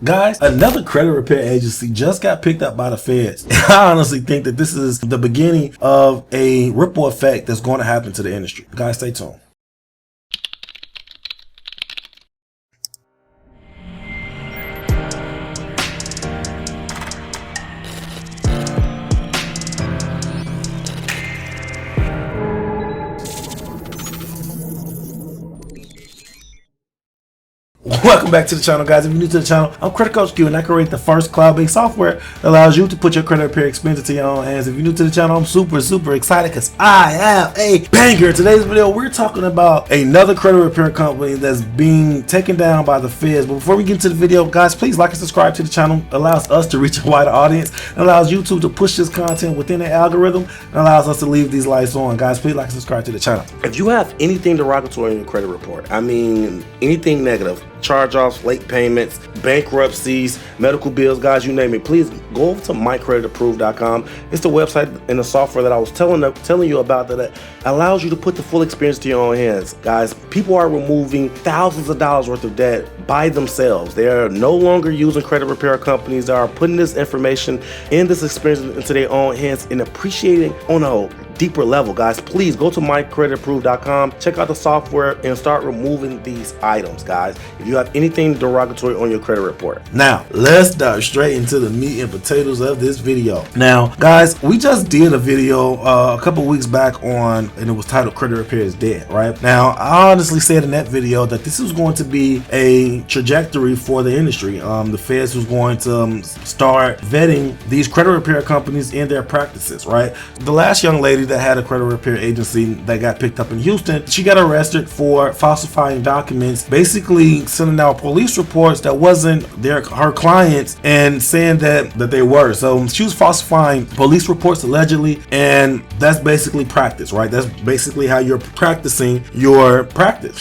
Guys, another credit repair agency just got picked up by the feds. I honestly think that this is the beginning of a ripple effect that's going to happen to the industry. Guys, stay tuned. Welcome back to the channel, guys. If you're new to the channel, I'm Credit Coach Q, and I create the first cloud-based software that allows you to put your credit repair expense into your own hands. If you're new to the channel, I'm super excited because I have a banger. In today's video, we're talking about another credit repair company that's being taken down by the feds. But before we get into the video, guys, please like and subscribe to the channel. It allows us to reach a wider audience. It allows YouTube to push this content within the algorithm and allows us to leave these lights on. Guys, please like and subscribe to the channel. If you have anything derogatory in your credit report, I mean anything negative, charge-offs, late payments, bankruptcies, medical bills, guys, you name it, please go over to mycreditapproved.com. It's the website and the software that I was telling you about that allows you to put the full experience to your own hands. Guys, people are removing thousands of dollars worth of debt by themselves. They are no longer using credit repair companies. They are putting this information and this experience into their own hands and appreciating on a deeper level. Guys, please go to mycreditapproved.com, check out the software and start removing these items, guys, if you have anything derogatory on your credit report. Now let's dive straight into the meat and potatoes of this video. Now guys, we just did a video a couple weeks back on, and it was titled Credit Repair is Dead, right? Now I honestly said in that video that this was going to be a trajectory for the industry. The feds was going to start vetting these credit repair companies in their practices, right? The last young lady that had a credit repair agency that got picked up in Houston, she got arrested for falsifying documents, basically sending out police reports that wasn't her clients and saying that they were. So she was falsifying police reports allegedly, and that's basically practice, right? That's basically how you're practicing your practice.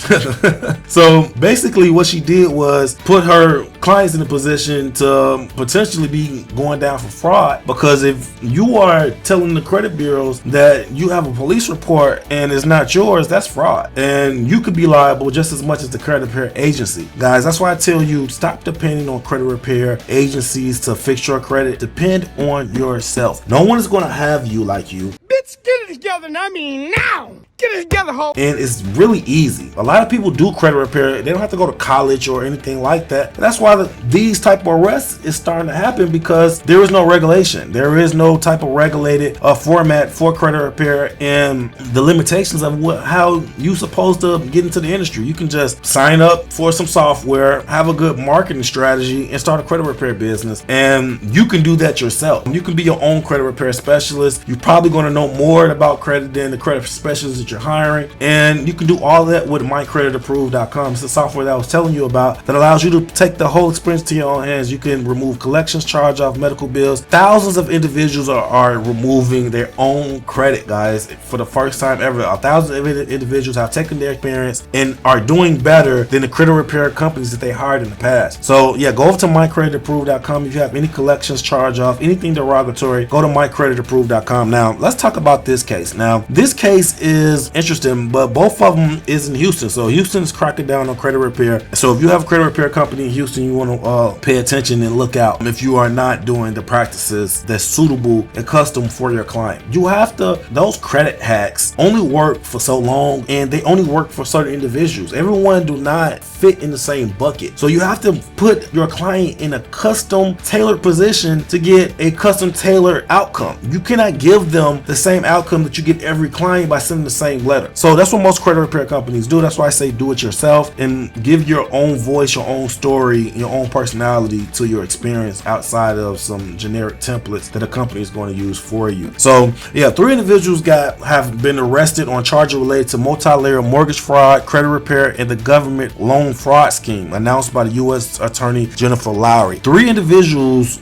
So basically what she did was put her clients in a position to potentially be going down for fraud, because if you are telling the credit bureaus that you have a police report and it's not yours, that's fraud, and you could be liable just as much as the credit repair agency. Guys, that's why I tell you, stop depending on credit repair agencies to fix your credit. Depend on yourself. No one is going to have you like you. Bitch, get it together, and I mean now. Get it together, ho. And it's really easy. A lot of people do credit repair. They don't have to go to college or anything like that. That's why these type of arrests is starting to happen, because there is no regulation. There is no type of regulated format for credit repair and the limitations of how you supposed to get into the industry. You can just sign up for some software, have a good marketing strategy, and start a credit repair business. And you can do that yourself. You can be your own credit repair specialist. You're probably going to know more about credit than the credit specialist that you're hiring, and you can do all that with mycreditapproved.com. It's the software that I was telling you about that allows you to take the whole experience to your own hands. You can remove collections, charge off medical bills. Thousands of individuals are removing their own credit, guys, for the first time ever. Thousands of individuals have taken their experience and are doing better than the credit repair companies that they hired in the past. So yeah, go over to mycreditapproved.com. If you have any collections, charge off, anything derogatory, go to mycreditapproved.com. Now let's talk about this case. Now this case is interesting, but both of them is in Houston. So Houston is cracking down on credit repair. So if you have a credit repair company in Houston, you want to pay attention and look out if you are not doing the practices that's suitable and custom for your client. You have to, those credit hacks only work for so long, and they only work for certain individuals. Everyone do not fit in the same bucket. So you have to put your client in a custom tailored position to get a custom tailored outcome. You cannot give them the same outcome that you get every client by sending the same letter. So that's what most credit repair companies do. That's why I say do it yourself and give your own voice, your own story, your own personality to your experience outside of some generic templates that a company is going to use for you. So yeah, 3 individuals have been arrested on charges related to multi-layer mortgage fraud, credit repair, and the government loan fraud scheme announced by the U.S. Attorney Jennifer Lowry. 3 individuals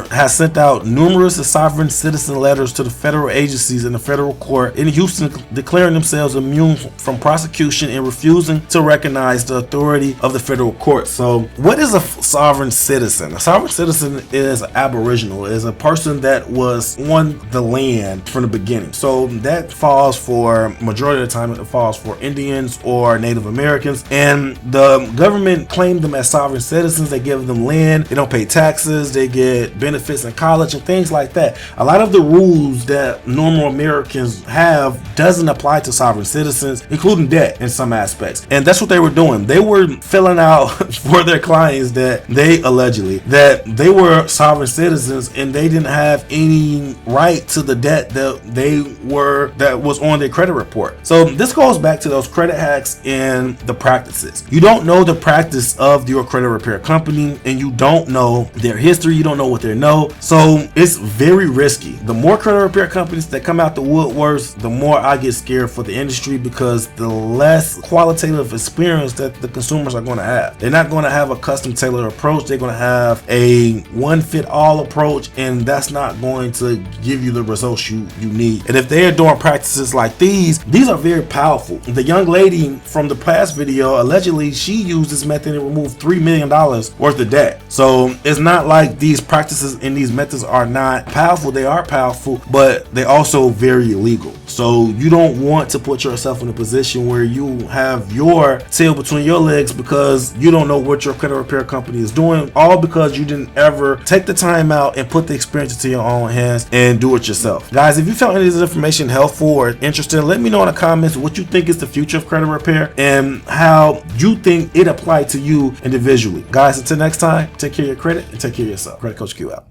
have sent out numerous sovereign citizen letters to the federal agencies in the federal court in Houston, declaring declaring themselves immune from prosecution and refusing to recognize the authority of the federal court. So what is a sovereign citizen? A sovereign citizen is an aboriginal, is a person that was on the land from the beginning. So that falls for, majority of the time, it falls for Indians or Native Americans, and the government claimed them as sovereign citizens. They give them land, they don't pay taxes, they get benefits in college and things like that. A lot of the rules that normal Americans have doesn't apply to sovereign citizens, including debt in some aspects. And that's what they were doing. They were filling out for their clients that they allegedly that they were sovereign citizens and they didn't have any right to the debt that was on their credit report. So this goes back to those credit hacks and the practices. You don't know the practice of your credit repair company, and you don't know their history, you don't know what they know. So it's very risky. The more credit repair companies that come out the woodworks, the more I get scared for the industry, because the less qualitative experience that the consumers are going to have. They're not going to have a custom tailored approach. They're going to have a one fit all approach, and that's not going to give you the results you need. And if they are doing practices like these are very powerful. The young lady from the past video, allegedly she used this method and removed $3 million worth of debt. So it's not like these practices and these methods are not powerful. They are powerful, but they're also very illegal. So you don't want to put yourself in a position where you have your tail between your legs because you don't know what your credit repair company is doing, all because you didn't ever take the time out and put the experience into your own hands and do it yourself. Guys, if you found any of this information helpful or interesting, let me know in the comments what you think is the future of credit repair and how you think it applied to you individually. Guys, until next time, take care of your credit and take care of yourself. Credit Coach Q out.